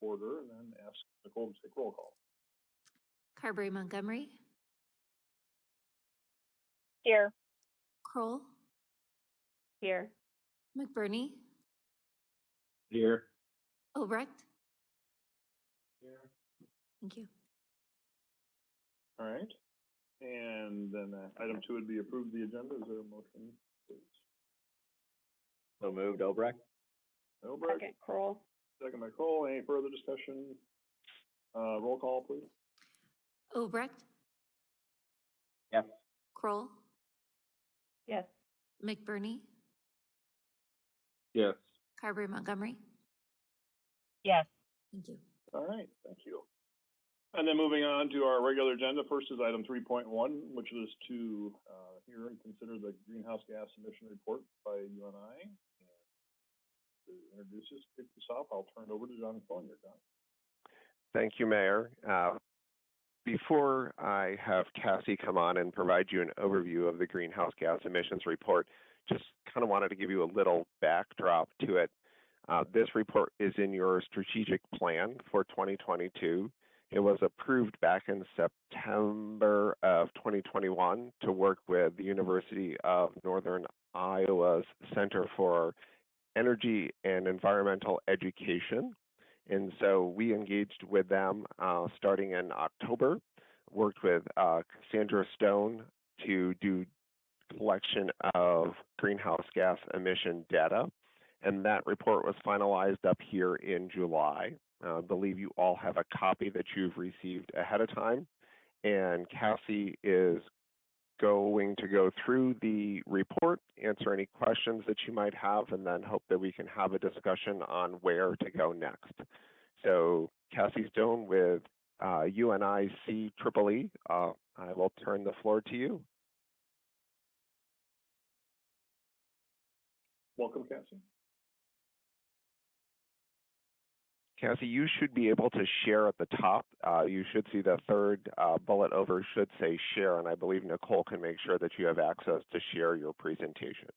order and then ask Nicole to take roll call. Carberry Montgomery, Here. Kroll, Here. McBurney, Here. Obrecht. Here. Thank you. All right. And then item 2 would be approve the agenda. Is there a motion, please? So moved, Obrecht. Obrecht. Second, Kroll. Second by Kroll. Any further discussion? Roll call, please. Obrecht, Yes. Kroll, Yes. McBurney, Yes. Carberry Montgomery. Yes. Thank you. All right, thank you. And then moving on to our regular agenda, first is item 3.1, which is to hear and consider the greenhouse gas emission report by UNI. And to introduce this, kick this off, I'll turn it over to John Collier. John. Thank you, Mayor. Before I have Cassie come on and provide you an overview of the greenhouse gas emissions report, just kind of wanted to give you a little backdrop to it. This report is in your strategic plan for 2022. It was approved back in September of 2021 to work with the University of Northern Iowa's Center for Energy and Environmental Education. And so we engaged with them starting in October, worked with Sandra Stone to do collection of greenhouse gas emission data. And that report was finalized up here in July. I believe you all have a copy that you've received ahead of time. And Cassie is going to go through the report, answer any questions that you might have, and then hope that we can have a discussion on where to go next. So Cassie Stone with UNICEEE, I will turn the floor to you. Welcome, Cassie. Cassie, you should be able to share at the top. You should see the third bullet over should say share, and I believe Nicole can make sure that you have access to share your presentation.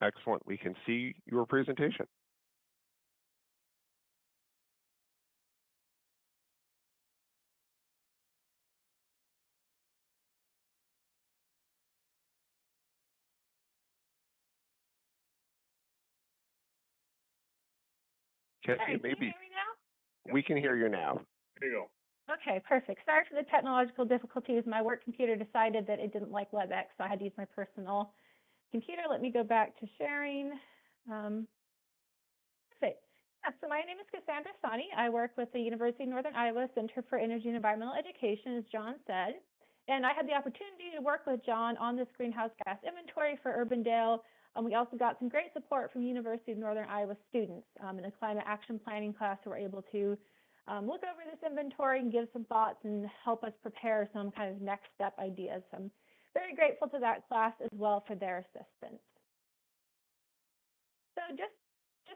Excellent. We can see your presentation. Cassie, Sorry, maybe can you hear me now? we can hear you now. There you go. Okay, perfect. Sorry for the technological difficulties. My work computer decided that it didn't like WebEx, so I had to use my personal computer. Let me go back to sharing. Perfect. Yeah, so my name is Cassandra Sani. I work with the University of Northern Iowa Center for Energy and Environmental Education, as John said. And I had the opportunity to work with John on this greenhouse gas inventory for Urbandale. We also got some great support from University of Northern Iowa students in a climate action planning class who were able to look over this inventory and give some thoughts and help us prepare some kind of next step ideas. So I'm very grateful to that class as well for their assistance. So just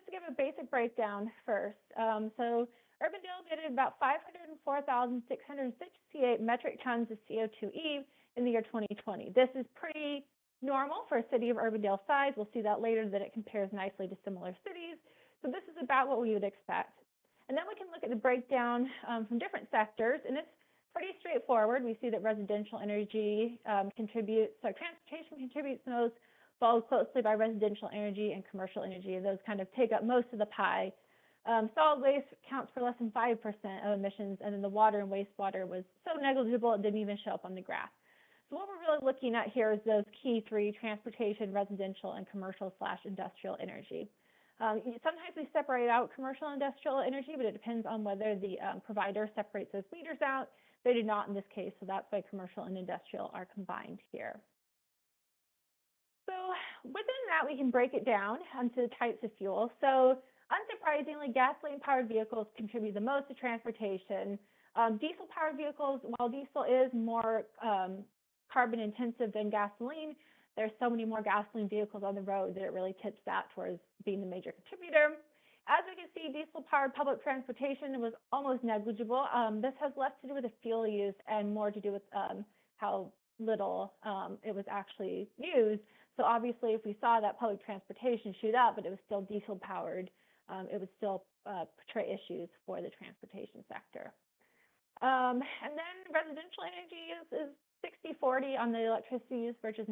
to give a basic breakdown first. So Urbandale emitted about 504,668 metric tons of CO2e in the year 2020. This is pretty normal for a city of Urbandale size. We'll see that later, that it compares nicely to similar cities. So this is about what we would expect. And then we can look at the breakdown from different sectors, and it's pretty straightforward. We see that residential energy contributes, so transportation contributes the most, followed closely by residential energy and commercial energy. Those kind of take up most of the pie. Solid waste counts for less than 5% of emissions, and then the water and wastewater was so negligible it didn't even show up on the graph. So what we're really looking at here is those key three: transportation, residential, and commercial/industrial energy. Sometimes we separate out commercial and industrial energy, but it depends on whether the provider separates those meters out. They did not in this case, so that's why commercial and industrial are combined here. So within that, we can break it down into the types of fuel. So unsurprisingly, gasoline-powered vehicles contribute the most to transportation. Diesel-powered vehicles, while diesel is more carbon intensive than gasoline, there's so many more gasoline vehicles on the road that it really tips that towards being the major contributor. As we can see, diesel-powered public transportation was almost negligible. This has less to do with the fuel use and more to do with how little it was actually used. So obviously, if we saw that public transportation shoot up, but it was still diesel-powered, it would still portray issues for the transportation sector. And then residential energy is 60-40 on the electricity use versus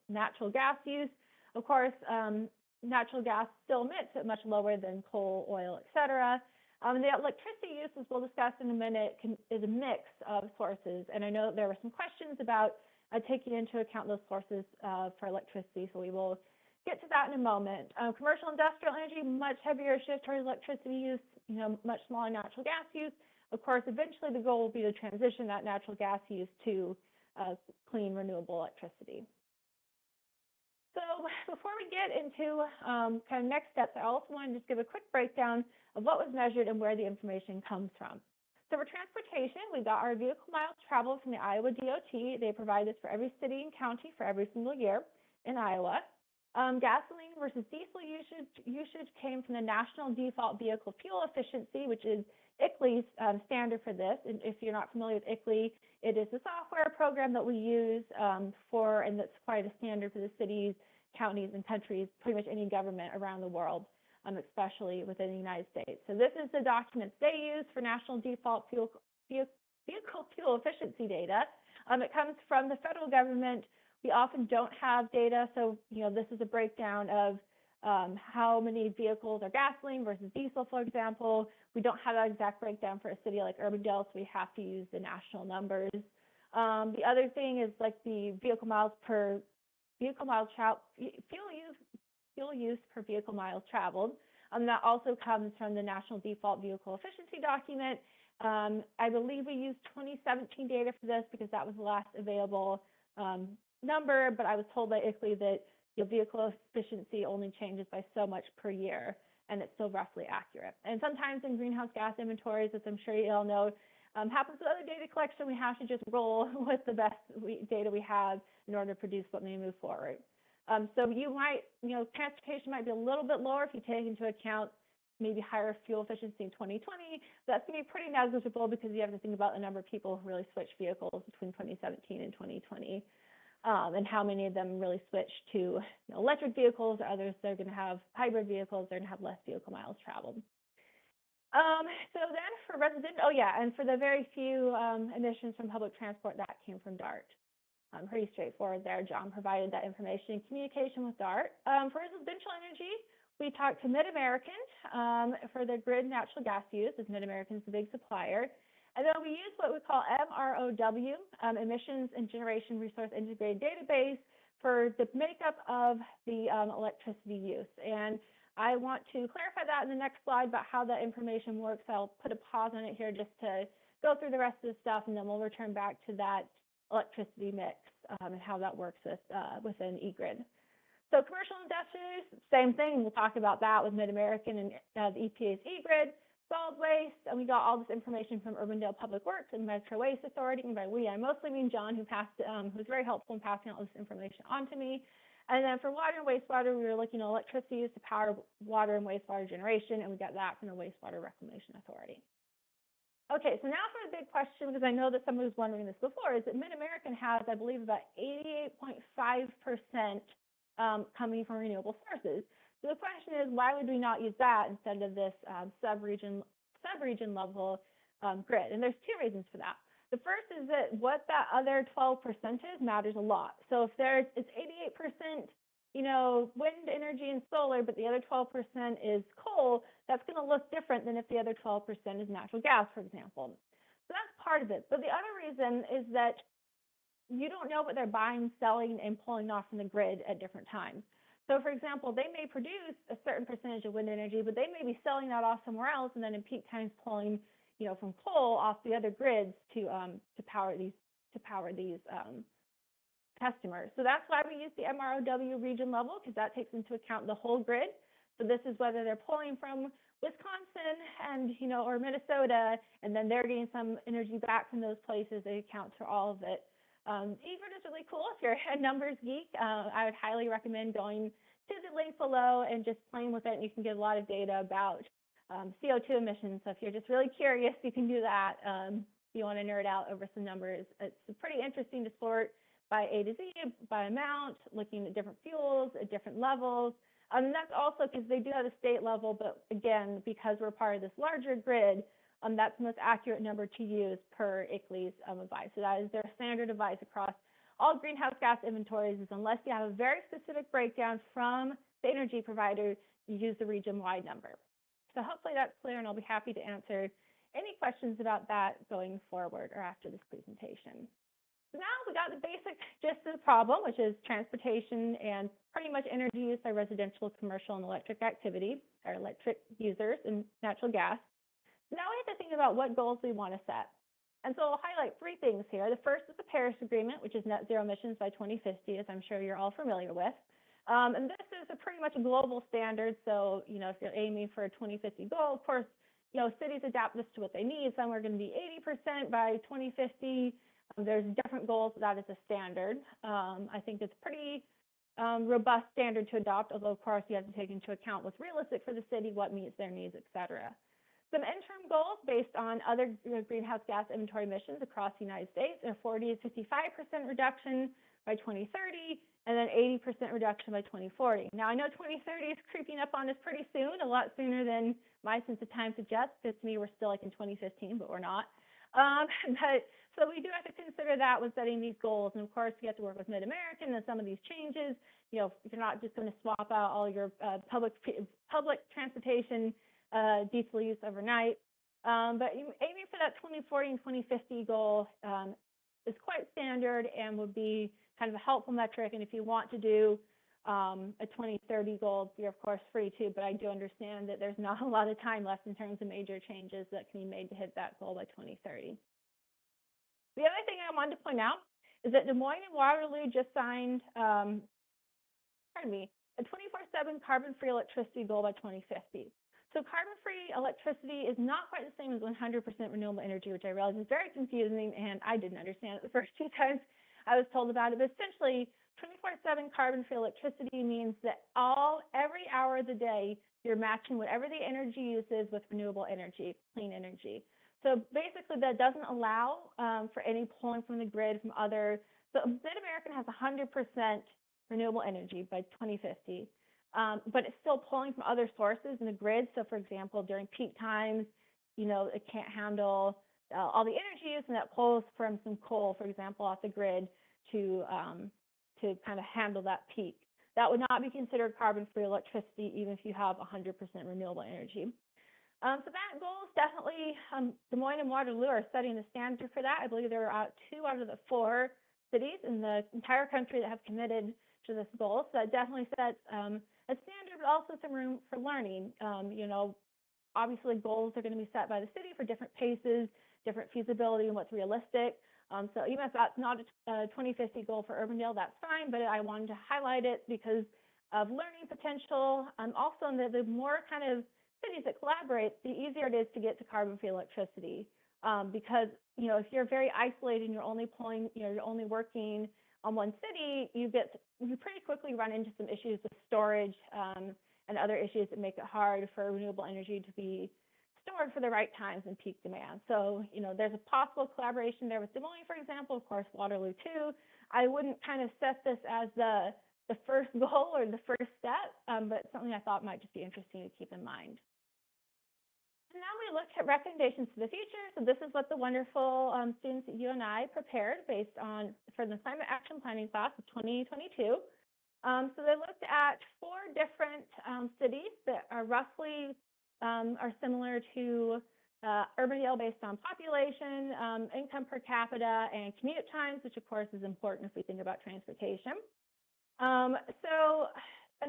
natural gas use. Of course, natural gas still emits at much lower than coal, oil, et cetera. The electricity use, as we'll discuss in a minute, is a mix of sources. And I know there were some questions about taking into account those sources for electricity, so we will get to that in a moment. Commercial industrial energy, much heavier shift towards electricity use, much smaller natural gas use. Of course, eventually the goal will be to transition that natural gas use to clean, renewable electricity. So before we get into kind of next steps, I also want to just give a quick breakdown of what was measured and where the information comes from. So for transportation, we got our vehicle miles traveled from the Iowa DOT. They provide this for every city and county for every single year in Iowa. Gasoline versus diesel usage came from the National Default Vehicle Fuel Efficiency, which is ICLEI's standard for this. And if you're not familiar with ICLEI, it is a software program that we use and that's quite a standard for the cities, counties, and countries, pretty much any government around the world, especially within the United States. So this is the documents they use for National Default Vehicle Fuel Efficiency data. It comes from the federal government. We often don't have data, so this is a breakdown of how many vehicles are gasoline versus diesel, for example. We don't have that exact breakdown for a city like Urbandale, so we have to use the national numbers. The other thing is like the fuel use per vehicle miles traveled. That also comes from the National Default Vehicle Efficiency document. I believe we used 2017 data for this because that was the last available number, but I was told by ICLEI that vehicle efficiency only changes by so much per year, and it's still roughly accurate. And sometimes in greenhouse gas inventories, as I'm sure you all know, happens with other data collection, we have to just roll with the best data we have in order to produce what we move forward. So you might, transportation might be a little bit lower if you take into account maybe higher fuel efficiency in 2020. That's going to be pretty negligible because you have to think about the number of people who really switch vehicles between 2017 and 2020. And how many of them really switch to electric vehicles, or others they're going to have hybrid vehicles, they're going to have less vehicle miles traveled. So then for and for the very few emissions from public transport, that came from DART. Pretty straightforward there. John provided that information in communication with DART. For residential energy, we talked to Mid-American for their grid natural gas use, as Mid-American is the big supplier. And then we use what we call MROW, Emissions and Generation Resource Integrated Database, for the makeup of the electricity use. And I want to clarify that in the next slide about how that information works. I'll put a pause on it here just to go through the rest of the stuff, and then we'll return back to that electricity mix and how that works within eGrid. So commercial industries, same thing. We'll talk about that with Mid-American and the EPA's eGrid. Solid waste, and we got all this information from Urbandale Public Works and Metro Waste Authority. And by we, I mostly mean John, who was very helpful in passing all this information on to me. And then for water and wastewater, we were looking at electricity use to power water and wastewater generation, and we got that from the Wastewater Reclamation Authority. Okay, so now for the big question, because I know that somebody was wondering this before, is that Mid-American has, I believe, about 88.5% coming from renewable sources. So the question is, why would we not use that instead of this sub-region level grid? And there's two reasons for that. The first is that what that other 12% is matters a lot. So if it's 88%, wind energy and solar, but the other 12% is coal, that's going to look different than if the other 12% is natural gas, for example. So that's part of it. But the other reason is that you don't know what they're buying, selling, and pulling off from the grid at different times. So, for example, they may produce a certain percentage of wind energy, but they may be selling that off somewhere else, and then in peak times pulling, from coal off the other grids to power these customers. So that's why we use the MROW region level, because that takes into account the whole grid. So this is whether they're pulling from Wisconsin and or Minnesota, and then they're getting some energy back from those places. It accounts for all of it. Ebert is really cool. If you're a numbers geek, I would highly recommend going to the link below and just playing with it. You can get a lot of data about CO2 emissions. So if you're just really curious, you can do that. If you want to nerd out over some numbers, it's pretty interesting to sort by A to Z, by amount, looking at different fuels at different levels. And that's also because they do have a state level, but again, because we're part of this larger grid, that's the most accurate number to use per ICLEI's advice. So that is their standard advice across all greenhouse gas inventories, is unless you have a very specific breakdown from the energy provider, you use the region-wide number. So hopefully that's clear, and I'll be happy to answer any questions about that going forward or after this presentation. So now we got the basic gist of the problem, which is transportation and pretty much energy use by residential, commercial, and electric activity, or electric users and natural gas. So now we have to think about what goals we want to set. And so I'll highlight three things here. The first is the Paris Agreement, which is net zero emissions by 2050, as I'm sure you're all familiar with. And this is a pretty much a global standard. So, if you're aiming for a 2050 goal, of course, cities adapt this to what they need. Some are going to be 80% by 2050. There's different goals, but that is a standard. I think it's pretty robust standard to adopt, although of course you have to take into account what's realistic for the city, what meets their needs, et cetera. Some interim goals based on other greenhouse gas inventory emissions across the United States are 40 to 55% reduction by 2030, and then 80% reduction by 2040. Now, I know 2030 is creeping up on us pretty soon, a lot sooner than my sense of time suggests, because to me, we're still like in 2015, but we're not. So we do have to consider that when setting these goals. And of course, you have to work with Mid-American and some of these changes. You're not just going to swap out all your public transportation diesel use overnight. But aiming for that 2040 and 2050 goal is quite standard and would be kind of a helpful metric. And if you want to do a 2030 goal, you're of course free to, but I do understand that there's not a lot of time left in terms of major changes that can be made to hit that goal by 2030. The other thing I wanted to point out is that Des Moines and Waterloo just signed, a 24/7 carbon-free electricity goal by 2050. So carbon-free electricity is not quite the same as 100% renewable energy, which I realize is very confusing, and I didn't understand it the first two times I was told about it. But essentially, 24/7 carbon-free electricity means that every hour of the day, you're matching whatever the energy use is with renewable energy, clean energy. So basically, that doesn't allow for any pulling from the grid from other. So Mid-American has 100% renewable energy by 2050, but it's still pulling from other sources in the grid. So, for example, during peak times, it can't handle all the energy use, and that pulls from some coal, for example, off the grid to kind of handle that peak. That would not be considered carbon-free electricity, even if you have 100% renewable energy. So that goal is definitely, Des Moines and Waterloo are setting the standard for that. I believe there are 2 out of the 4 cities in the entire country that have committed to this goal. So that definitely sets a standard, but also some room for learning. Obviously goals are going to be set by the city for different paces, different feasibility, and what's realistic. So even if that's not a 2050 goal for Urbandale, that's fine, but I wanted to highlight it because of learning potential. Also, the more kind of cities that collaborate, the easier it is to get to carbon-free electricity. Because, if you're very isolated and you're only pulling, you're only working on one city, you pretty quickly run into some issues with storage and other issues that make it hard for renewable energy to be stored for the right times and peak demand. So, there's a possible collaboration there with Des Moines, for example, of course, Waterloo too. I wouldn't kind of set this as the first goal or the first step, but something I thought might just be interesting to keep in mind. And now we look at recommendations for the future. So this is what the wonderful students at UNI prepared based on for the Climate Action Planning class of 2022. So they looked at 4 different cities that are roughly are similar to Urbandale based on population, income per capita, and commute times, which of course is important if we think about transportation. And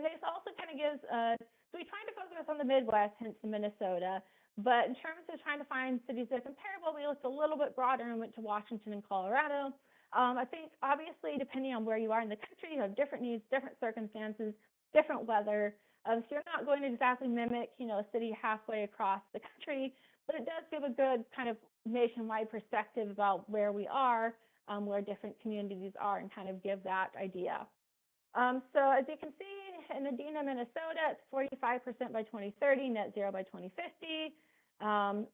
this also kind of gives, so we tried to focus on the Midwest, hence the Minnesota, but in terms of trying to find cities that are comparable, we looked a little bit broader and went to Washington and Colorado. I think obviously depending on where you are in the country, you have different needs, different circumstances, different weather. So you're not going to exactly mimic, a city halfway across the country, but it does give a good kind of nationwide perspective about where we are where different communities are and kind of give that idea. So as you can see, in Medina, Minnesota, it's 45% by 2030, net zero by 2050.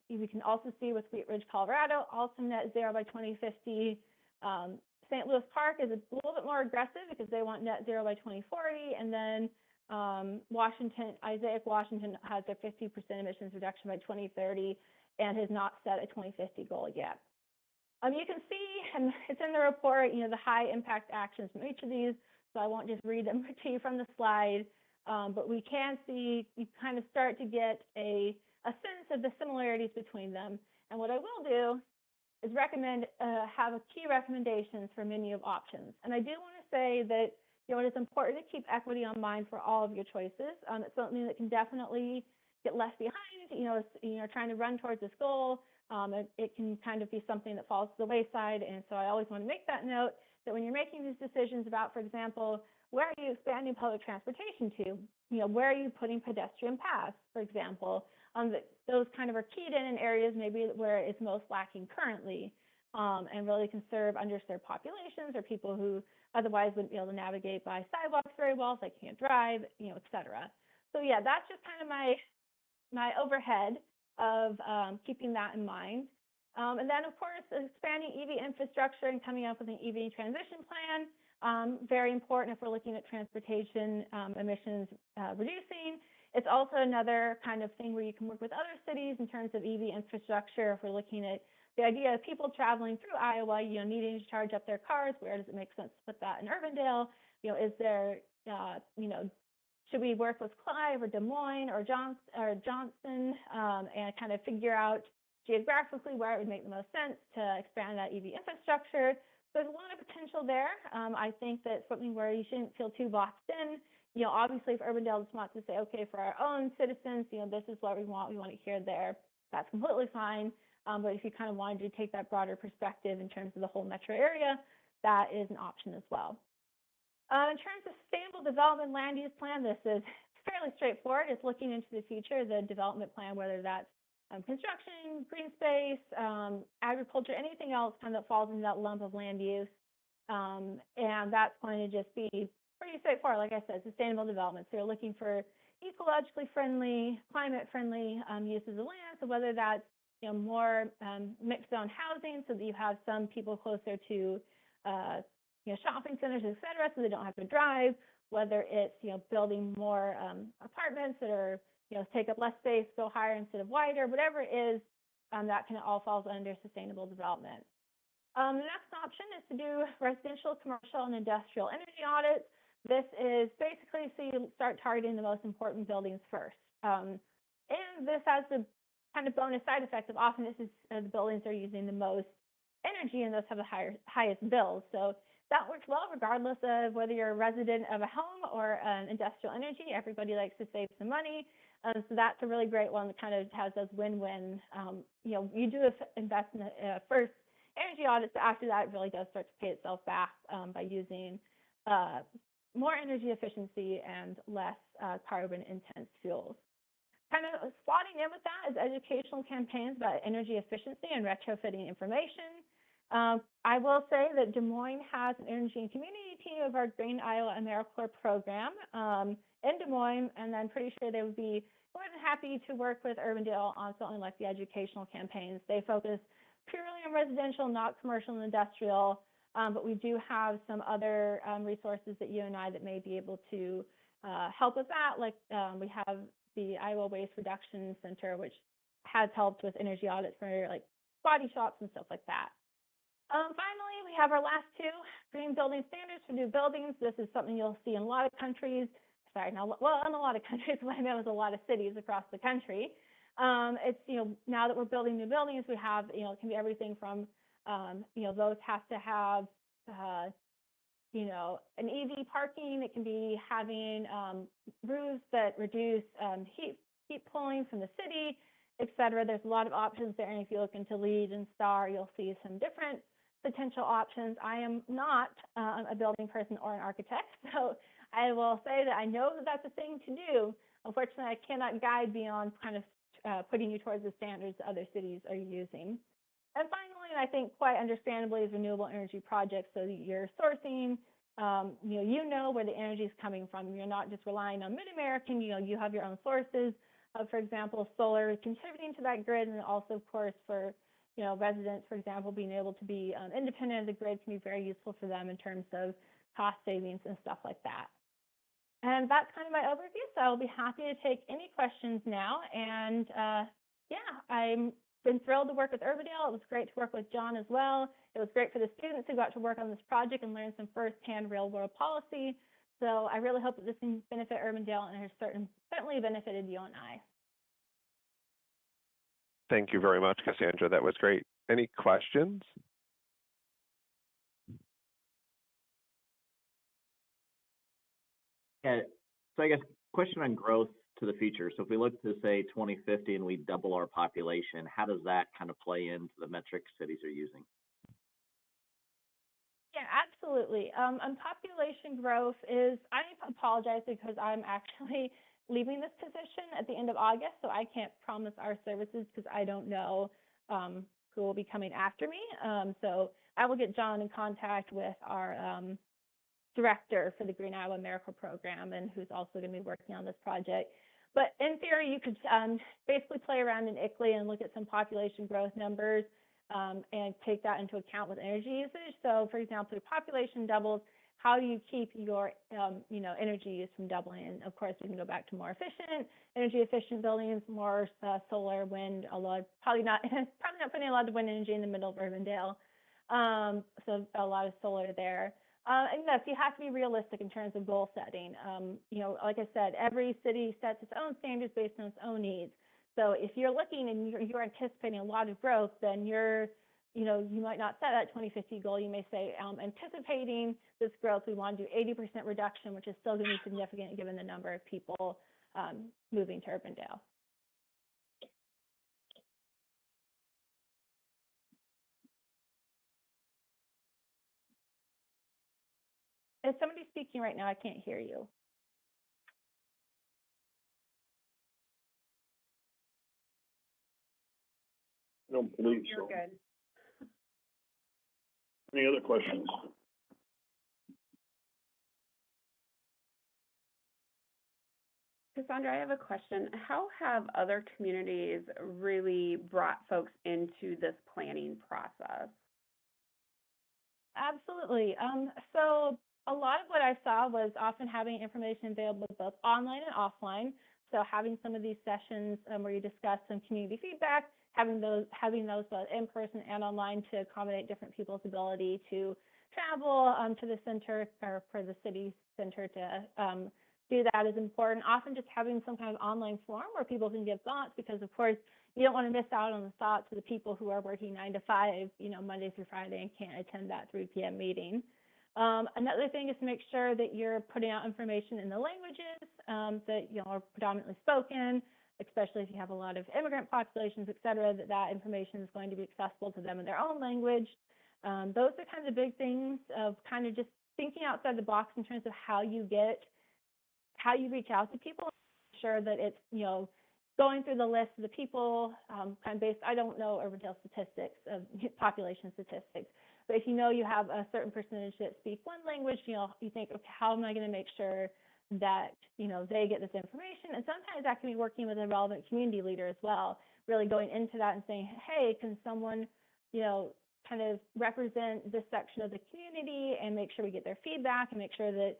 We can also see with Wheat Ridge, Colorado, also net zero by 2050. St. Louis Park is a little bit more aggressive because they want net zero by 2040. And then Isaac Washington has a 50% emissions reduction by 2030 and has not set a 2050 goal yet. You can see, and it's in the report, the high impact actions from each of these, so I won't just read them to you from the slide, but we can see, you kind of start to get a sense of the similarities between them. And what I will do is recommend, have a key recommendations for menu of options. And I do want to say that, it is important to keep equity on mind for all of your choices. It's something that can definitely get left behind, trying to run towards this goal. It can kind of be something that falls to the wayside. And so I always want to make that note that when you're making these decisions about, for example, where are you expanding public transportation to? Where are you putting pedestrian paths, for example? Those kind of are keyed in areas maybe where it's most lacking currently, and really can serve underserved populations or people who otherwise wouldn't be able to navigate by sidewalks very well if they can't drive, et cetera. So yeah, that's just kind of my overhead of keeping that in mind. And then, of course, expanding EV infrastructure and coming up with an EV transition plan, very important if we're looking at transportation emissions reducing. It's also another kind of thing where you can work with other cities in terms of EV infrastructure. If we're looking at the idea of people traveling through Iowa, needing to charge up their cars, where does it make sense to put that in Urbandale? Is there, should we work with Clive or Des Moines or Johnson and kind of figure out geographically where it would make the most sense to expand that EV infrastructure? There's a lot of potential there. I think that's something where you shouldn't feel too boxed in. Obviously, if Urbandale just wants to say, okay, for our own citizens, this is what we want it here, there, that's completely fine. But if you kind of wanted to take that broader perspective in terms of the whole metro area, that is an option as well. In terms of sustainable development land use plan, this is fairly straightforward. It's looking into the future, the development plan, whether that's construction, green space, agriculture, anything else kind of that falls into that lump of land use. And that's going to just be pretty straightforward. Like I said, sustainable development. So you're looking for ecologically friendly, climate friendly uses of land. So whether that's more mixed zone housing, so that you have some people closer to shopping centers, et cetera, so they don't have to drive, whether it's building more apartments that are take up less space, go higher instead of wider, whatever it is, that can all falls under sustainable development. The next option is to do residential, commercial, and industrial energy audits. This is basically so you start targeting the most important buildings first. And this has the kind of bonus side effect of often this is the buildings are using the most energy and thus have the highest bills. So that works well regardless of whether you're a resident of a home or an industrial energy. Everybody likes to save some money. So that's a really great one that kind of has those win-win. You do invest in the first energy audits, but after that, it really does start to pay itself back by using more energy efficiency and less carbon-intense fuels. Kind of slotting in with that is educational campaigns about energy efficiency and retrofitting information. I will say that Des Moines has an energy and community team of our Green Iowa AmeriCorps program in Des Moines, and I'm pretty sure they would be more than happy to work with Urbandale on something like the educational campaigns. They focus purely on residential, not commercial and industrial, but we do have some other resources that you and I that may be able to help with that. Like we have the Iowa Waste Reduction Center, which has helped with energy audits for like body shops and stuff like that. Finally, we have our last two, green building standards for new buildings. This is something you'll see in a lot of countries. In a lot of countries, what I meant was a lot of cities across the country. It's, now that we're building new buildings, we have, it can be everything from, those have to have, an EV parking. It can be having roofs that reduce heat pulling from the city, et cetera. There's a lot of options there. And if you look into LEED and STAR, you'll see some different potential options. I am not a building person or an architect, so I will say that I know that that's a thing to do. Unfortunately, I cannot guide beyond kind of putting you towards the standards that other cities are using. And finally, I think quite understandably, is renewable energy projects. So you're sourcing, you know where the energy is coming from. You're not just relying on Mid-American. You have your own sources. For example, solar contributing to that grid, and also, of course, for residents, for example, being able to be independent of the grid can be very useful for them in terms of cost savings and stuff like that. And that's kind of my overview. So I'll be happy to take any questions now. And I've been thrilled to work with Urbandale. It was great to work with John as well. It was great for the students who got to work on this project and learn some firsthand real-world policy. So I really hope that this can benefit Urbandale, and has certainly benefited UNI. Thank you very much, Cassandra. That was great. Any questions? Yeah, so I guess question on growth to the future. So if we look to say 2050 and we double our population, how does that kind of play into the metrics cities are using? Yeah, absolutely. And population growth is, I apologize because I'm actually leaving this position at the end of August, so I can't promise our services because I don't know who will be coming after me. So I will get John in contact with our director for the Green Iowa Miracle Program, and who's also going to be working on this project. But in theory, you could basically play around in ICLEI and look at some population growth numbers and take that into account with energy usage. So, for example, your population doubles. How do you keep your energy use from doubling? And of course, we can go back to more efficient, energy efficient buildings, more solar, wind. Probably not putting a lot of wind energy in the middle of Urbandale. So a lot of solar there. And yes, you have to be realistic in terms of goal setting. Like I said, every city sets its own standards based on its own needs. So if you're looking and you're anticipating a lot of growth, then you might not set that 2050 goal. You may say, anticipating this growth, we want to do 80% reduction, which is still going to be significant given the number of people moving to Urbandale. Is somebody speaking right now? I can't hear you. I don't believe so. You're good. Any other questions? Cassandra, I have a question. How have other communities really brought folks into this planning process? Absolutely. So a lot of what I saw was often having information available both online and offline. So having some of these sessions where you discuss some community feedback, having those both in person and online to accommodate different people's ability to travel to the center, or for the city center to do that is important. Often just having some kind of online forum where people can give thoughts, because of course you don't want to miss out on the thoughts of the people who are working 9 to 5, Monday through Friday, and can't attend that 3 p.m. meeting. Another thing is to make sure that you're putting out information in the languages that are predominantly spoken, especially if you have a lot of immigrant populations, et cetera, that information is going to be accessible to them in their own language. Those are kind of the big things of kind of just thinking outside the box in terms of how you reach out to people, make sure that it's, going through the list of the people, kind of based, I don't know Urbandale statistics, of population statistics, but if you have a certain percentage that speak one language, you think, okay, how am I going to make sure that, they get this information? And sometimes that can be working with a relevant community leader as well, really going into that and saying, hey, can someone, kind of represent this section of the community and make sure we get their feedback and make sure that,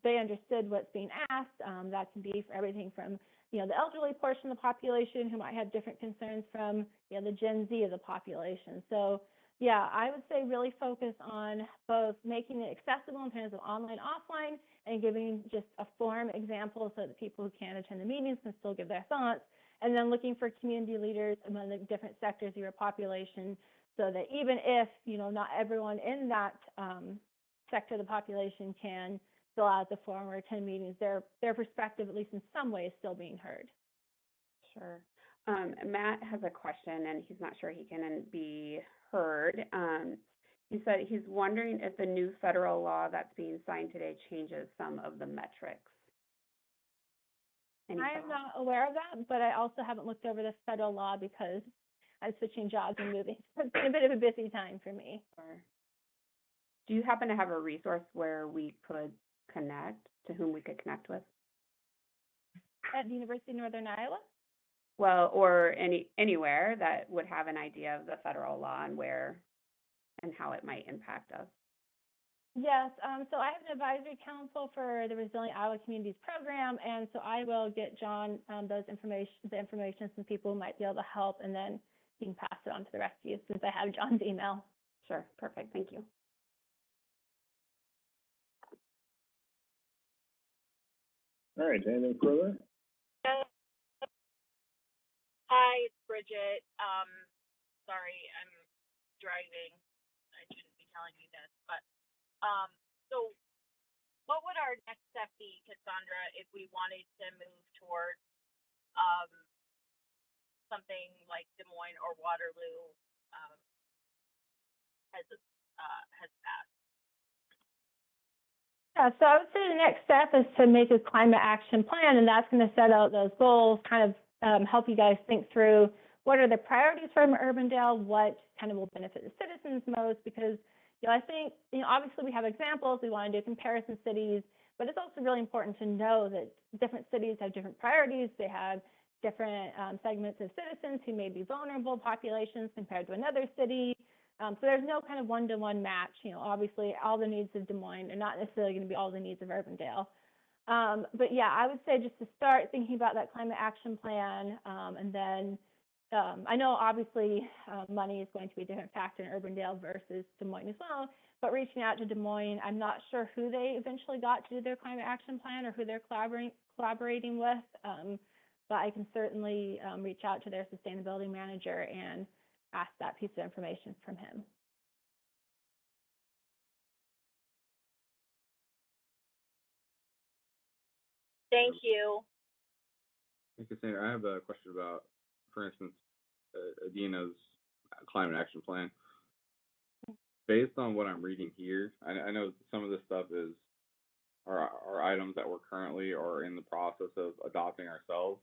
they understood what's being asked. That can be for everything from, the elderly portion of the population who might have different concerns from, the Gen Z of the population. So, yeah, I would say really focus on both making it accessible in terms of online, offline, and giving just a form example so that people who can't attend the meetings can still give their thoughts, and then looking for community leaders among the different sectors of your population, so that even if, not everyone in that sector of the population can fill out the form or attend meetings, their perspective, at least in some way, is still being heard. Sure. Matt has a question, and he's not sure he can be heard. He said he's wondering if the new federal law that's being signed today changes some of the metrics. I am not aware of that, but I also haven't looked over the federal law because switching jobs and moving. It's been a bit of a busy time for me. Or do you happen to have a resource where we could connect, to whom we could connect with? At the University of Northern Iowa? Well, or anywhere that would have an idea of the federal law and where and how it might impact us. Yes, so I have an advisory council for the Resilient Iowa Communities Program, and so I will get John the information from people who might be able to help, and then he can pass it on to the rest of you since I have John's email. Sure, perfect, thank you. All right, anything further? Hi, it's Bridget. Sorry, I'm driving. I shouldn't be telling you this, but so what would our next step be, Cassandra, if we wanted to move towards something like Des Moines or Waterloo has passed? Yeah, so I would say the next step is to make a climate action plan, and that's going to set out those goals, kind of help you guys think through what are the priorities for Urbandale, what kind of will benefit the citizens most, because I think, obviously we have examples, we want to do comparison cities, but it's also really important to know that different cities have different priorities. They have different segments of citizens who may be vulnerable populations compared to another city. So there's no kind of one-to-one match. Obviously all the needs of Des Moines are not necessarily going to be all the needs of Urbandale. But yeah, I would say just to start thinking about that climate action plan, and then I know obviously money is going to be a different factor in Urbandale versus Des Moines as well, but reaching out to Des Moines, I'm not sure who they eventually got to do their climate action plan or who they're collaborating with, but I can certainly reach out to their sustainability manager and ask that piece of information from him. Thank you. Hey, Cassandra, I have a question about, for instance, Adina's climate action plan. Based on what I'm reading here, I know some of this stuff are items that we're currently or in the process of adopting ourselves.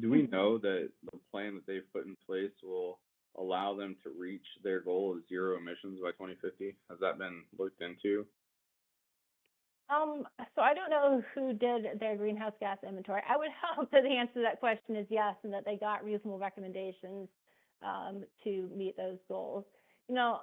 Do we know that the plan that they've put in place will allow them to reach their goal of zero emissions by 2050? Has that been looked into? So I don't know who did their greenhouse gas inventory. I would hope that the answer to that question is yes, and that they got reasonable recommendations to meet those goals. A lot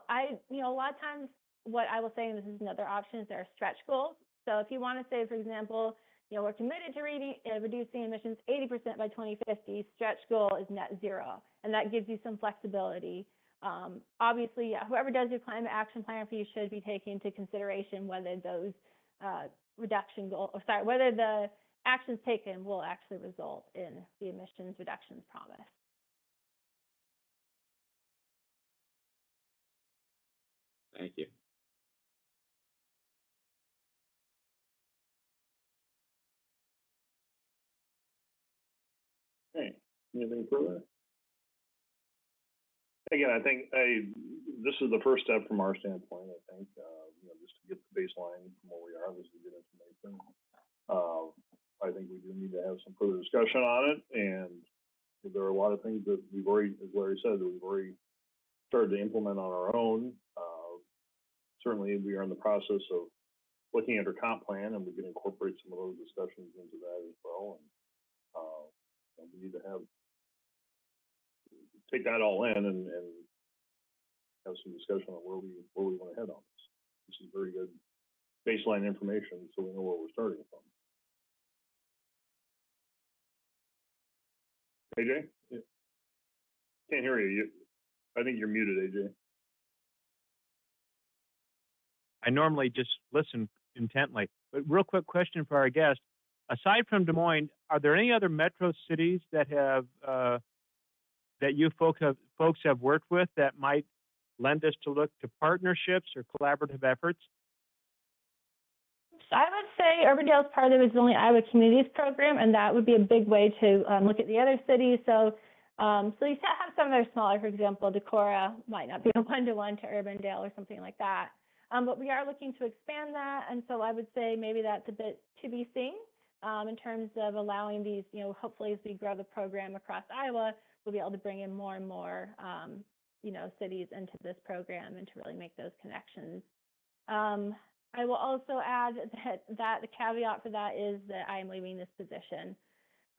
of times what I will say, and this is another option, is there are stretch goals. So if you want to say, for example, we're committed to reducing emissions 80% by 2050, stretch goal is net zero, and that gives you some flexibility. Obviously, yeah, whoever does your climate action plan for you should be taking into consideration whether those whether the actions taken will actually result in the emissions reductions promised. Thank you. Okay, anything further? Again, I think this is the first step from our standpoint. I think just to get the baseline from where we are, this is good information. I think we do need to have some further discussion on it, and there are a lot of things that we've already, as Larry said, that we've already started to implement on our own. Certainly, we are in the process of looking at our comp plan, and we can incorporate some of those discussions into that as well. And we need to take that all in and have some discussion on where we want to head on this. This is very good baseline information, so we know where we're starting from. AJ? Yeah. Can't hear you. I think you're muted, AJ. I normally just listen intently, but real quick question for our guest. Aside from Des Moines, are there any other metro cities that have that you folks have worked with that might lend us to look to partnerships or collaborative efforts? I would say Urbandale is part of the Resilient Iowa Communities Program, and that would be a big way to look at the other cities. So you have some that are smaller. For example, Decorah might not be a one-to-one to Urbandale or something like that. But we are looking to expand that, and so I would say maybe that's a bit to be seen in terms of allowing these, hopefully as we grow the program across Iowa, we'll be able to bring in more and more, cities into this program and to really make those connections. I will also add that the caveat for that is that I am leaving this position.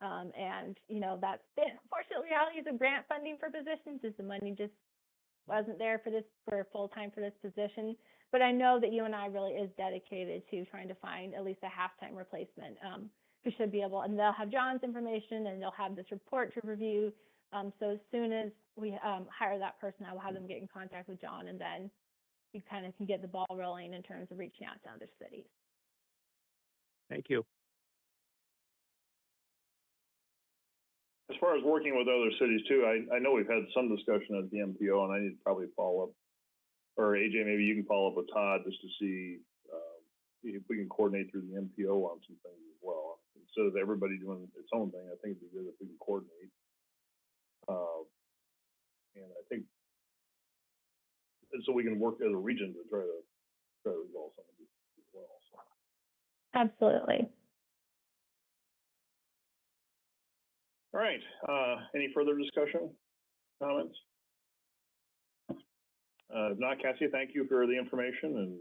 And, that's the unfortunate realities of grant funding for positions is the money just wasn't there for full-time for this position. But I know that UNI really is dedicated to trying to find at least a half-time replacement who should be able, and they'll have John's information and they'll have this report to review. So as soon as we hire that person, I will have them get in contact with John, and then you kind of can get the ball rolling in terms of reaching out to other cities. Thank you. As far as working with other cities too, I know we've had some discussion at the MPO, and I need to probably follow up, or AJ, maybe you can follow up with Todd just to see if we can coordinate through the MPO on some things as well. Instead of everybody doing its own thing, I think it'd be good if we can coordinate. And I think, and so we can work as a region to try to resolve some of these as well. So. Absolutely. All right. Any further discussion, comments? If not, Cassie, thank you for the information and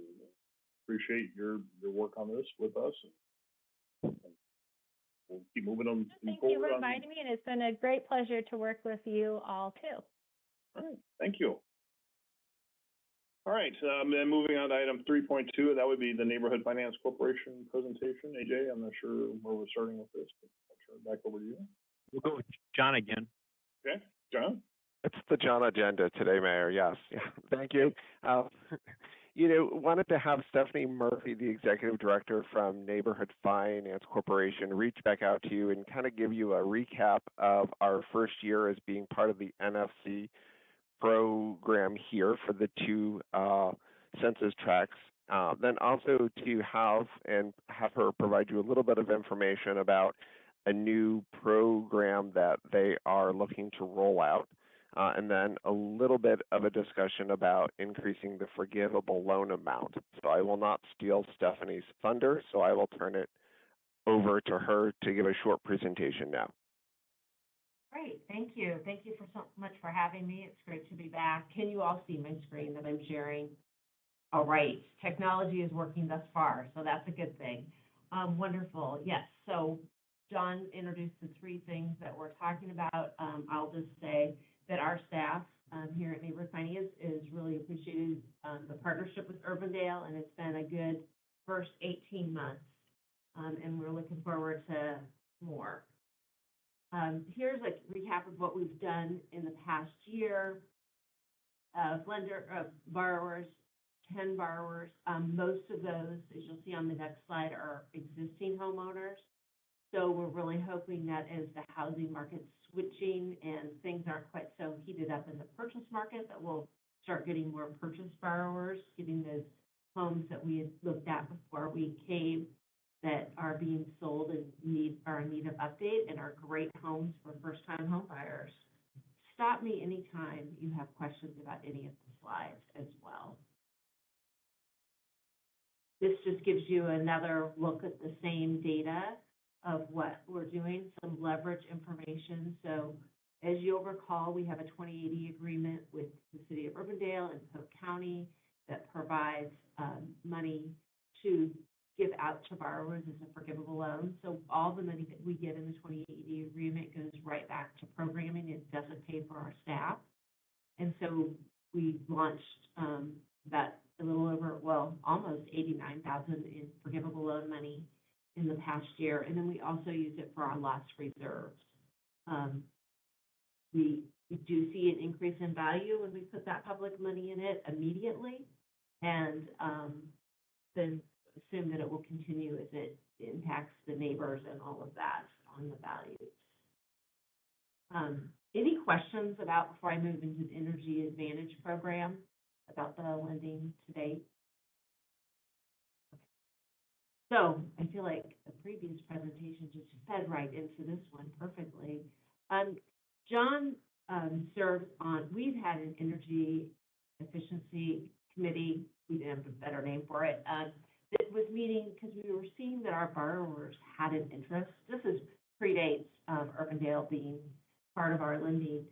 appreciate your work on this with us. And we'll keep moving on. Thank you for inviting me, and it's been a great pleasure to work with you all too. All right. Thank you. All right. Then moving on to item 3.2, that would be the Neighborhood Finance Corporation presentation. AJ, I'm not sure where we're starting with this, but I'll turn it back over to you. We'll go with John again. Okay, John? It's the John agenda today, Mayor. Yes. Yeah. Thank you. Wanted to have Stephanie Murphy, the Executive Director from Neighborhood Finance Corporation, reach back out to you and kind of give you a recap of our first year as being part of the NFC program here for the two census tracts. Then also to have her provide you a little bit of information about a new program that they are looking to roll out, and then a little bit of a discussion about increasing the forgivable loan amount. So I will not steal Stephanie's thunder, so I will turn it over to her to give a short presentation now. Great, thank you. Thank you so much for having me. It's great to be back. Can you all see my screen that I'm sharing? All right, technology is working thus far, so that's a good thing. Wonderful, yes. So John introduced the three things that we're talking about. I'll just say that our staff here at Neighborhood Finance is really appreciated the partnership with Urbandale, and it's been a good first 18 months, and we're looking forward to more. Here's a recap of what we've done in the past year. Borrowers, 10 borrowers. Most of those, as you'll see on the next slide, are existing homeowners. So we're really hoping that as the housing market's switching and things aren't quite so heated up in the purchase market, that we'll start getting more purchase borrowers, getting those homes that we had looked at before we came that are being sold and are in need of update and are great homes for first-time home buyers. Stop me anytime you have questions about any of the slides as well. This just gives you another look at the same data of what we're doing, some leverage information. So as you'll recall, we have a 2080 agreement with the City of Urbandale and Polk County that provides money to give out to borrowers as a forgivable loan. So all the money that we get in the 2080 agreement goes right back to programming. It doesn't pay for our staff. And so we launched that a little over, almost $89,000 in forgivable loan money in the past year, and then we also use it for our loss reserves. We do see an increase in value when we put that public money in it immediately, and then assume that it will continue as it impacts the neighbors and all of that on the values. Any questions about, before I move into the Energy Advantage program, about the lending to date? So I feel like the previous presentation just fed right into this one perfectly. John serves on, we've had an energy efficiency committee, we didn't have a better name for it, that was meeting because we were seeing that our borrowers had an interest. This predates Urbandale being part of our lending,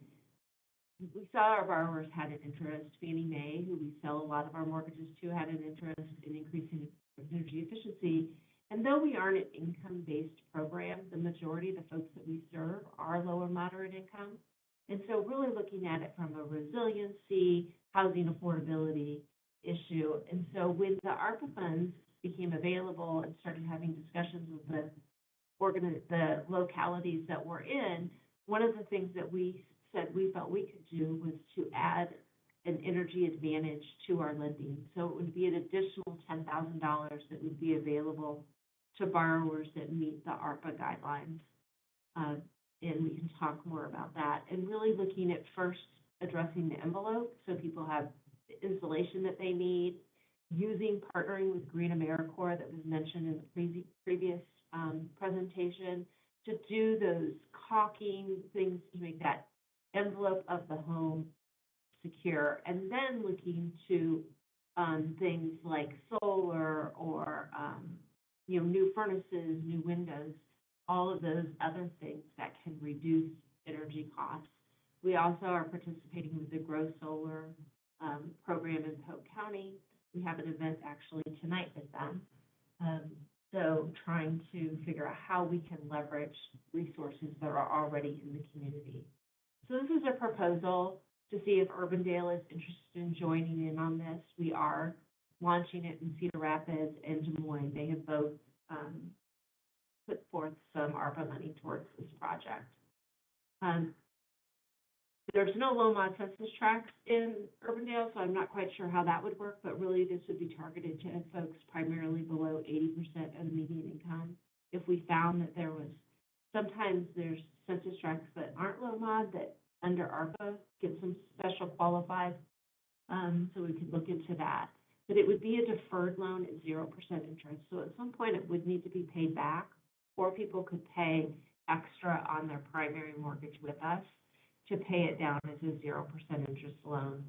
we saw our borrowers had an interest. Fannie Mae, who we sell a lot of our mortgages to, had an interest in increasing energy efficiency. And though we aren't an income-based program, the majority of the folks that we serve are low or moderate income. And so really looking at it from a resiliency, housing affordability issue. And so when the ARPA funds became available and started having discussions with the localities that we're in, one of the things that we said we felt we could do was to add an energy advantage to our lending. So it would be an additional $10,000 that would be available to borrowers that meet the ARPA guidelines. And we can talk more about that. And really looking at first addressing the envelope so people have the insulation that they need, partnering with Green AmeriCorps that was mentioned in the previous presentation to do those caulking things to make that envelope of the home secure, and then looking to things like solar or new furnaces, new windows, all of those other things that can reduce energy costs. We also are participating with the Grow Solar program in Polk County. We have an event actually tonight with them. So trying to figure out how we can leverage resources that are already in the community. So this is a proposal to see if Urbandale is interested in joining in on this. We are launching it in Cedar Rapids and Des Moines. They have both put forth some ARPA money towards this project. There's no low mod census tracts in Urbandale, so I'm not quite sure how that would work, but really this would be targeted to folks primarily below 80% of the median income. If we found that sometimes there's census tracts that aren't low mod that under ARPA get some special qualified, so we could look into that. But it would be a deferred loan at 0% interest. So at some point it would need to be paid back, or people could pay extra on their primary mortgage with us to pay it down as a 0% interest loan.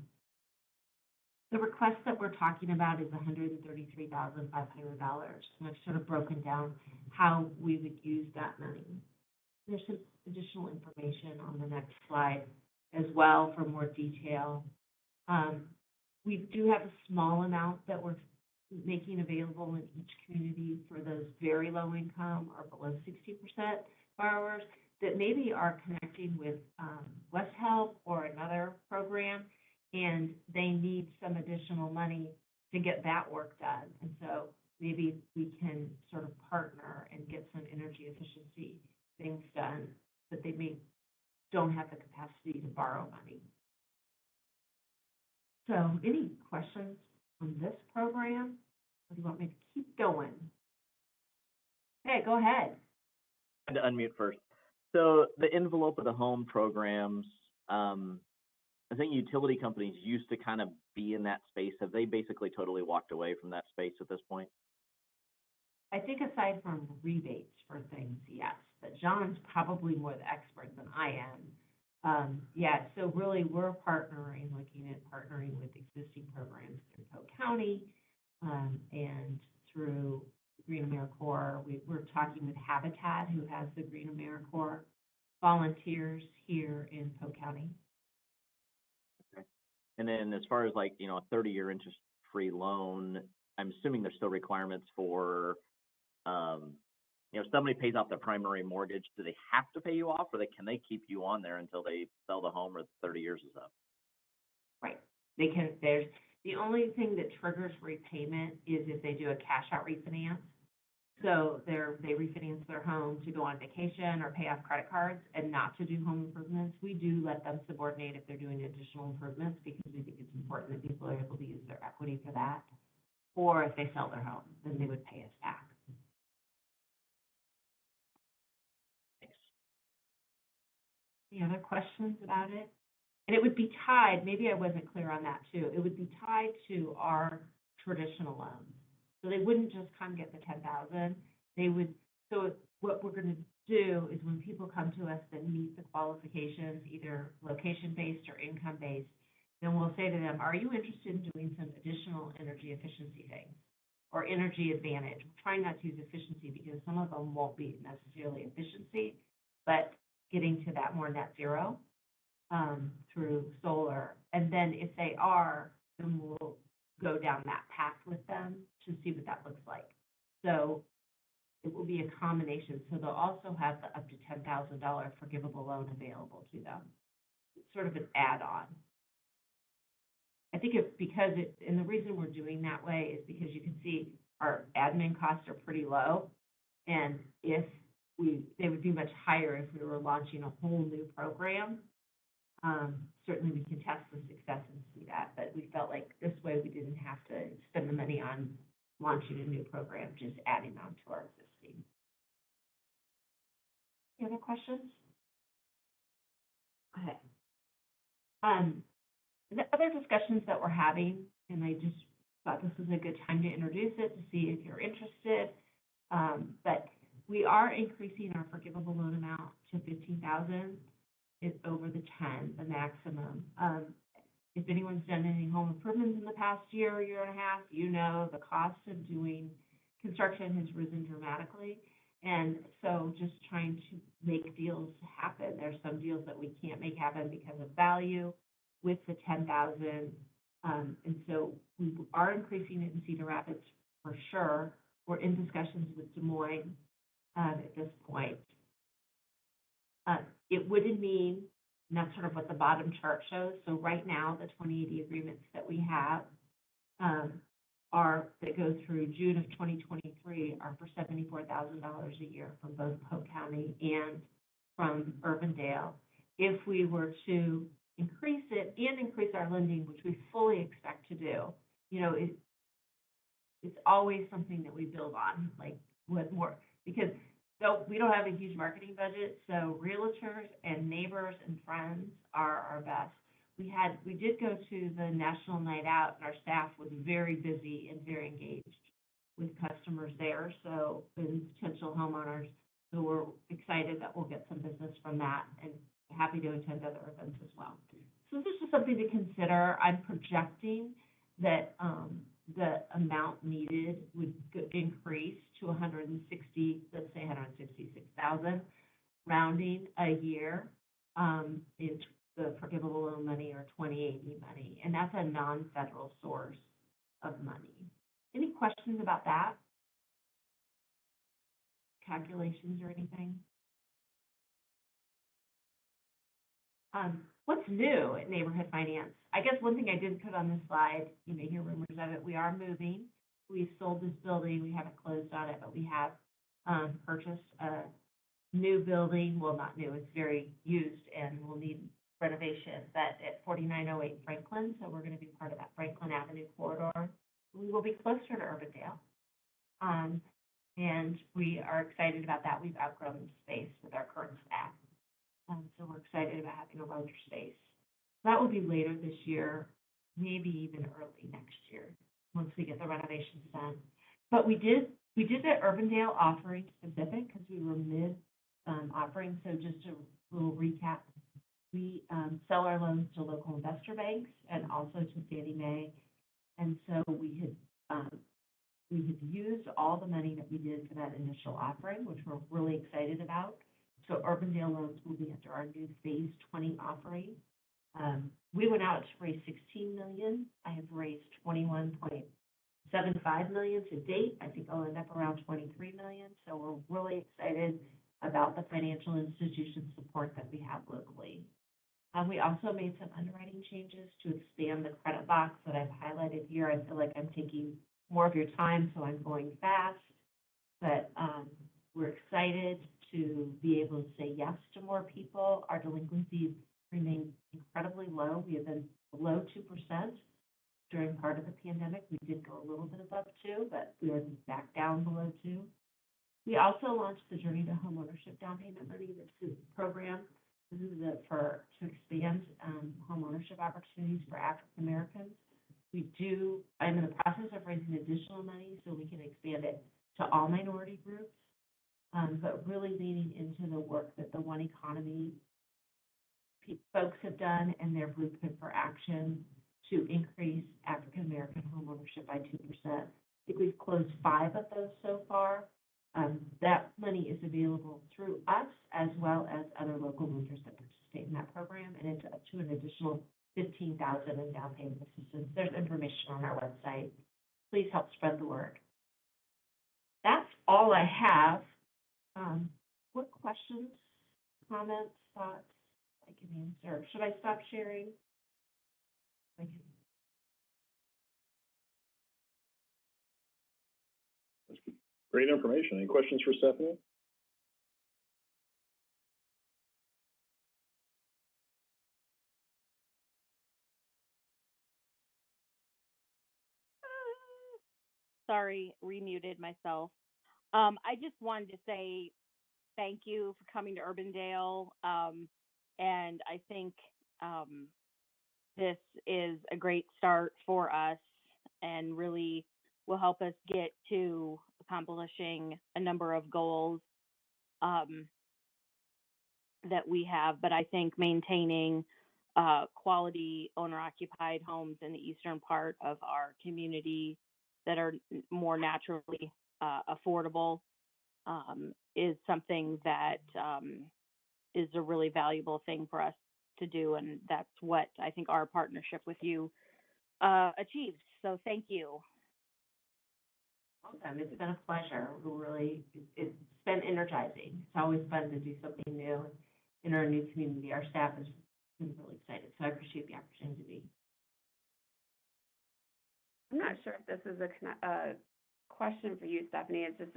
The request that we're talking about is $133,500, and I've sort of broken down how we would use that money. There's some additional information on the next slide as well for more detail. We do have a small amount that we're making available in each community for those very low income or below 60% borrowers that maybe are connecting with West Help or another program, and they need some additional money to get that work done. And so maybe we can sort of partner and get some energy efficiency things done, but they don't have the capacity to borrow money. So any questions on this program? Or do you want me to keep going? Okay, go ahead. I had to unmute first. So the envelope of the home programs, I think utility companies used to kind of be in that space. Have they basically totally walked away from that space at this point? I think aside from rebates for things, yes, but John's probably more the expert than I am. So really we're looking at partnering with existing programs through Polk County and through Green AmeriCorps. We're talking with Habitat, who has the Green AmeriCorps volunteers here in Polk County. Okay. And then as far as a 30-year interest-free loan, I'm assuming there's still requirements for, if somebody pays off their primary mortgage, do they have to pay you off, or can they keep you on there until they sell the home or 30 years is up? Right. They can. There's the only thing that triggers repayment is if they do a cash out refinance. So they refinance their home to go on vacation or pay off credit cards and not to do home improvements. We do let them subordinate if they're doing additional improvements because we think it's important that people are able to use their equity for that. Or if they sell their home, then they would pay us back. Thanks. Any other questions about it? And it would be tied, maybe I wasn't clear on that too, it would be tied to our traditional loans. So they wouldn't just come get the $10,000. They would, so what we're going to do is when people come to us that meet the qualifications, either location-based or income-based, then we'll say to them, are you interested in doing some additional energy efficiency things or energy advantage? We're trying not to use efficiency because some of them won't be necessarily efficiency, but getting to that more net zero through solar. And then if they are, then we'll go down that path with them to see what that looks like. So it will be a combination. So they'll also have the up to $10,000 forgivable loan available to them. It's sort of an add-on. I think and the reason we're doing that way is because you can see our admin costs are pretty low. And they would be much higher if we were launching a whole new program. Certainly we can test the success and see that, but we felt like this way we didn't have to spend the money on launching a new program, just adding on to our existing. Any other questions? Okay. The other discussions that we're having, and I just thought this was a good time to introduce it to see if you're interested. But we are increasing our forgivable loan amount to $15,000. It's over the 10, the maximum. If anyone's done any home improvements in the past year and a half, you know the cost of doing construction has risen dramatically. And so just trying to make deals happen. There's some deals that we can't make happen because of value with the 10,000. And so we are increasing it in Cedar Rapids for sure. We're in discussions with Des Moines at this point. It wouldn't mean, and that's sort of what the bottom chart shows. So right now, the 2080 agreements that we have that go through June of 2023 are for $74,000 a year from both Polk County and from Urbandale. If we were to increase it and increase our lending, which we fully expect to do, it's always something that we build on, like with more, because we don't have a huge marketing budget, so realtors and neighbors and friends are our best. We did go to the National Night Out, and our staff was very busy and very engaged with customers there, and potential homeowners. So we're excited that we'll get some business from that, and happy to attend other events as well. So this is something to consider. I'm projecting that the amount needed would increase to 166,000, rounding a year in the forgivable loan money or 2080 money, and that's a non-federal source of money. Any questions about that? Calculations or anything? What's new at Neighborhood Finance? I guess one thing I didn't put on this slide, you may hear rumors of it, we are moving. We've sold this building. We haven't closed on it, but we have purchased a new building. Well, not new, it's very used and will need renovation, but at 4908 Franklin. So we're going to be part of that Franklin Avenue corridor. We will be closer to Urbandale. And we are excited about that. We've outgrown the space with our current staff. So we're excited about having a larger space. That will be later this year, maybe even early next year, once we get the renovations done. But we did the Urbandale offering specific because we were mid offering. So just a little recap, we sell our loans to local investor banks and also to Fannie Mae. And so we had used all the money that we did for that initial offering, which we're really excited about. So Urbandale loans will be under our new phase 20 offering. We went out to raise $16 million. I have raised $21.75 million to date. I think I'll end up around $23 million. So we're really excited about the financial institution support that we have locally. We also made some underwriting changes to expand the credit box that I've highlighted here. I feel like I'm taking more of your time, so I'm going fast. But we're excited to be able to say yes to more people. Our delinquencies remain incredibly low. We have been below 2% during part of the pandemic. We did go a little bit above 2, but we are back down below 2. We also launched the Journey to Homeownership Down Payment Money. This is a program. This is to expand homeownership opportunities for African Americans. I'm in the process of raising additional money so we can expand it to all minority groups. But really leaning into the work that the One Economy folks have done and their blueprint for action to increase African American homeownership by 2%. I think we've closed 5 of those so far. That money is available through us as well as other local renters that participate in that program, and it's up to an additional $15,000 in down payment assistance. There's information on our website. Please help spread the word. That's all I have. What questions, comments, thoughts I can answer? Should I stop sharing? I can. Great information. Any questions for Stephanie? Sorry, remuted myself. I just wanted to say thank you for coming to Urbandale. And I think this is a great start for us and really will help us get to accomplishing a number of goals that we have. But I think maintaining quality owner-occupied homes in the eastern part of our community that are more naturally affordable is something that is a really valuable thing for us to do, and that's what I think our partnership with you achieves. So thank you. Awesome. It's been a pleasure. It's been energizing. It's always fun to do something new in our new community. Our staff is really excited, so I appreciate the opportunity. I'm not sure if this is a question for you, Stephanie. It's just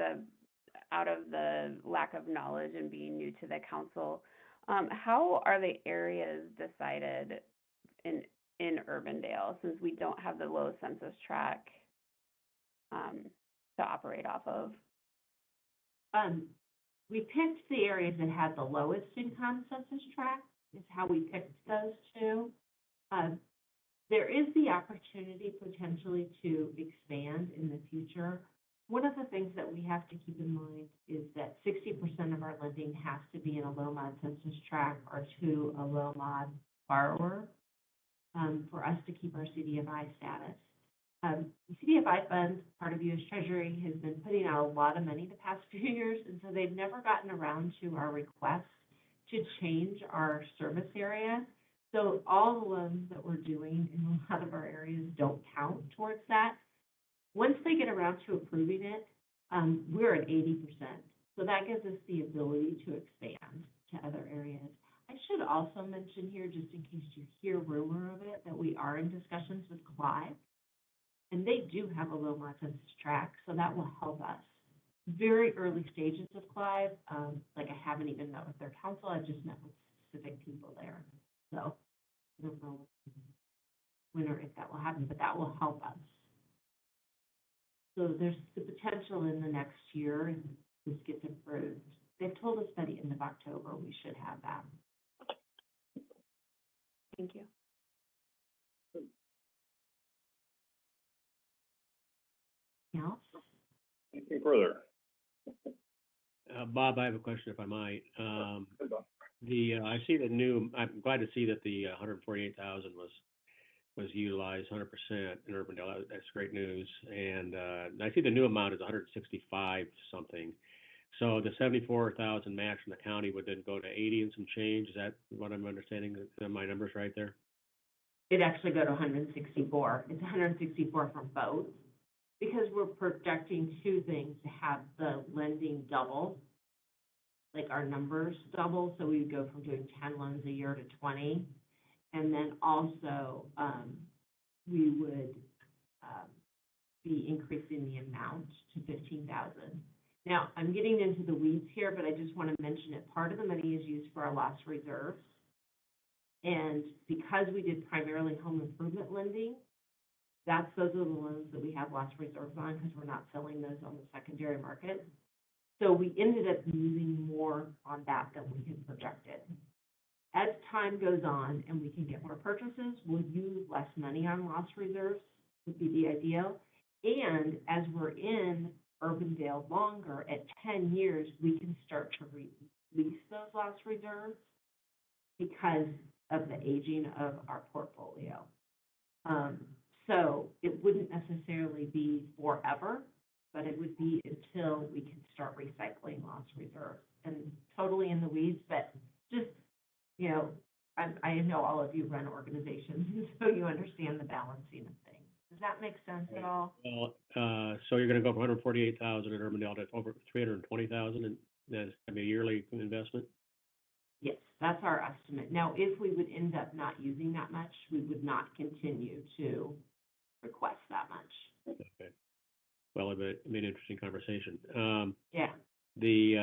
out of the lack of knowledge and being new to the council. How are the areas decided in Urbandale, since we don't have the low census tract to operate off of? We picked the areas that had the lowest income census tract, is how we picked those two. There is the opportunity potentially to expand in the future. One of the things that we have to keep in mind is that 60% of our lending has to be in a low mod census tract or to a low mod borrower for us to keep our CDFI status. The CDFI fund, part of U.S. Treasury, has been putting out a lot of money the past few years, and so they've never gotten around to our request to change our service area. So all the loans that we're doing in a lot of our areas don't count towards that. Once they get around to approving it, we're at 80%. So that gives us the ability to expand to other areas. I should also mention here, just in case you hear rumor of it, that we are in discussions with Clive, and they do have a low mod census tract, so that will help us. Very early stages of Clive, like I haven't even met with their council, I've just met with specific people there. So I don't know when or if that will happen, but that will help us. So there's the potential in the next year, if this gets approved. They've told us by the end of October we should have that. Thank you. Anything else? Anything further? Bob, I have a question if I might. Good, Bob. I see the new, I'm glad to see that the 148,000 was utilized 100% in Urbandale. That's great news. And I see the new amount is 165 something. So the 74,000 match from the county would then go to 80 and some change. Is that what I'm understanding? Are my numbers right there? It actually go to 164. It's 164 from both, because we're projecting two things: to have the lending double, like our numbers double, so we would go from doing 10 loans a year to 20, and then also we would be increasing the amount to 15,000. Now, I'm getting into the weeds here, but I just want to mention it. Part of the money is used for our loss reserves, and because we did primarily home improvement lending, those are the loans that we have loss reserves on, because we're not selling those on the secondary market. So we ended up using more on that than we had projected. As time goes on and we can get more purchases, we'll use less money on loss reserves, would be the ideal. And as we're in Urbandale longer, at 10 years, we can start to release those loss reserves because of the aging of our portfolio. So it wouldn't necessarily be forever, but it would be until we can start recycling loss reserves. And totally in the weeds, but just, you know, I know all of you run organizations, and so you understand the balancing of things. Does that make sense at all? Well, so you're gonna go from 148,000 in Urbandale to over 320,000, and that's gonna be a yearly investment? Yes, that's our estimate. Now, if we would end up not using that much, we would not continue to request that much. Okay. Well, it'd be an interesting conversation. Yeah. The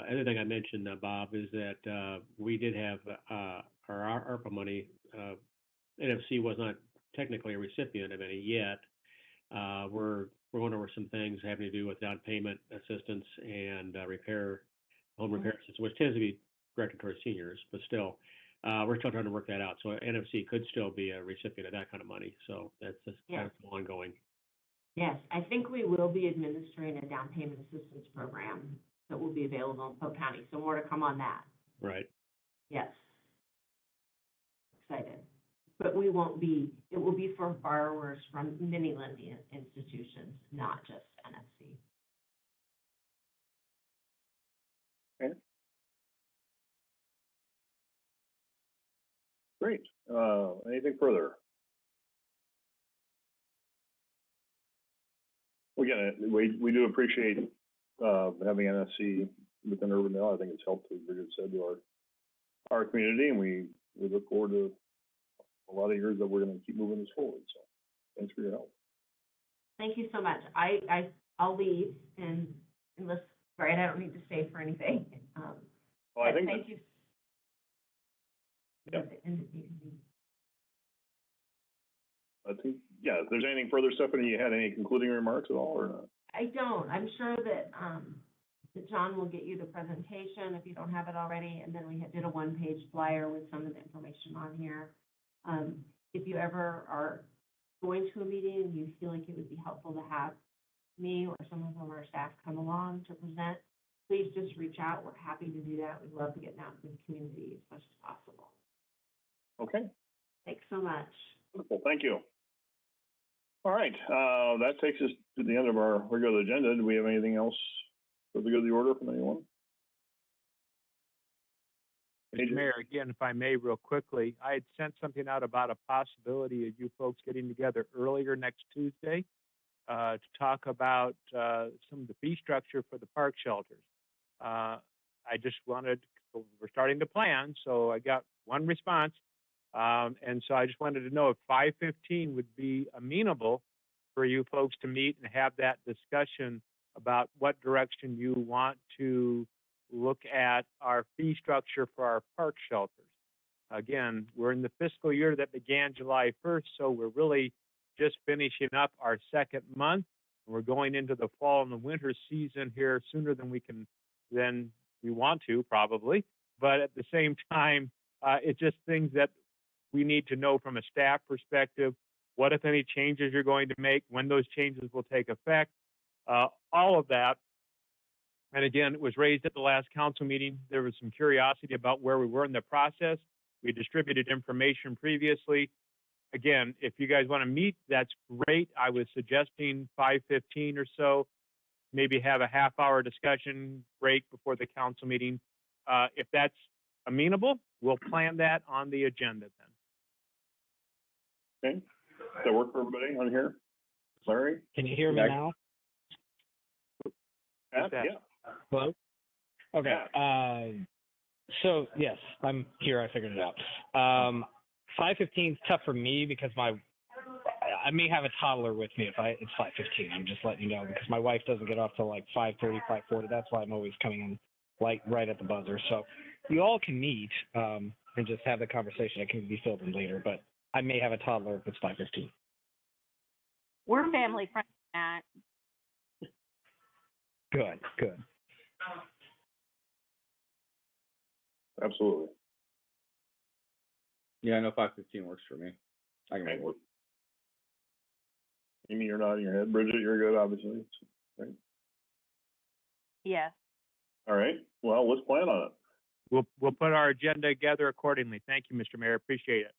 other thing I mentioned, Bob, is that we did have our ARPA money. NFC was not technically a recipient of any yet. We're going over some things having to do with down payment assistance and home repair assistance, which tends to be directed towards seniors, but still, we're still trying to work that out. So NFC could still be a recipient of that kind of money. So that's just kind of ongoing. Yes, I think we will be administering a down payment assistance program that will be available in Polk County. So more to come on that. Right. Yes. Excited. But it will be for borrowers from many lending institutions, not just NFC. Okay. Great. Anything further? Well, again, we do appreciate having NFC within Urbandale. I think it's helped, as Bridget said, to our community, and we look forward to a lot of years that we're going to keep moving this forward. So, thanks for your help. Thank you so much. I'll leave, and unless Brad, I don't need to stay for anything. Well, I think thank you. Yeah. I think, yeah, if there's anything further, Stephanie, you had any concluding remarks at all, or not? I don't. I'm sure that John will get you the presentation if you don't have it already, and then we did a one-page flyer with some of the information on here. If you ever are going to a meeting and you feel like it would be helpful to have me or someone from our staff come along to present, please just reach out. We're happy to do that. We'd love to get out to the community as much as possible. Okay. Thanks so much. Wonderful. Thank you. All right. That takes us to the end of our regular agenda. Do we have anything else for the good of the order from anyone? Mr. Mayor, again, if I may, real quickly, I had sent something out about a possibility of you folks getting together earlier next Tuesday to talk about some of the fee structure for the park shelters. I just wanted, we're starting to plan, so I got one response. And so I just wanted to know if 5:15 would be amenable for you folks to meet and have that discussion about what direction you want to look at our fee structure for our park shelters. Again, we're in the fiscal year that began July 1st, so we're really just finishing up our second month. We're going into the fall and the winter season here sooner than we want to, probably. But at the same time, it's just things that we need to know from a staff perspective. What, if any, changes you're going to make, when those changes will take effect, all of that. And again, it was raised at the last council meeting. There was some curiosity about where we were in the process. We distributed information previously. Again, if you guys want to meet, that's great. I was suggesting 5:15 or so, maybe have a half-hour discussion break before the council meeting. If that's amenable, we'll plan that on the agenda then. Okay. Does that work for everybody on here? Larry? Can you hear me now? Pat? Yeah. Hello? Okay. So yes, I'm here. I figured it out. 5:15 is tough for me because I may have a toddler with me if it's 5:15. I'm just letting you know because my wife doesn't get off till like 5:30, 5:40. That's why I'm always coming in like right at the buzzer. So you all can meet and just have the conversation. It can be filled in later, but I may have a toddler if it's 5:15. We're family friendly, Matt. Good. Absolutely. Yeah, I know 5:15 works for me. I can make it work. Amy, you're nodding your head. Bridget, you're good, obviously. Right? Yeah. All right. Well, let's plan on it. We'll put our agenda together accordingly. Thank you, Mr. Mayor. Appreciate it.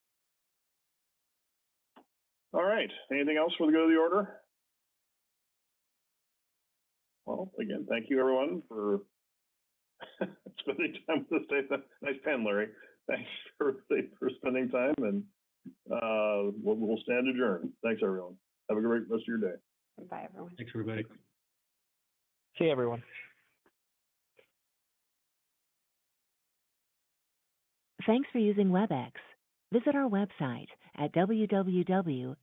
All right. Anything else for the good of the order? Well, again, thank you everyone for spending time with us today. Nice pen, Larry. Thanks for spending time, and we'll stand adjourned. Thanks, everyone. Have a great rest of your day. Bye, everyone. Thanks, everybody. See everyone. Thanks for using WebEx. Visit our website at www.webex.com.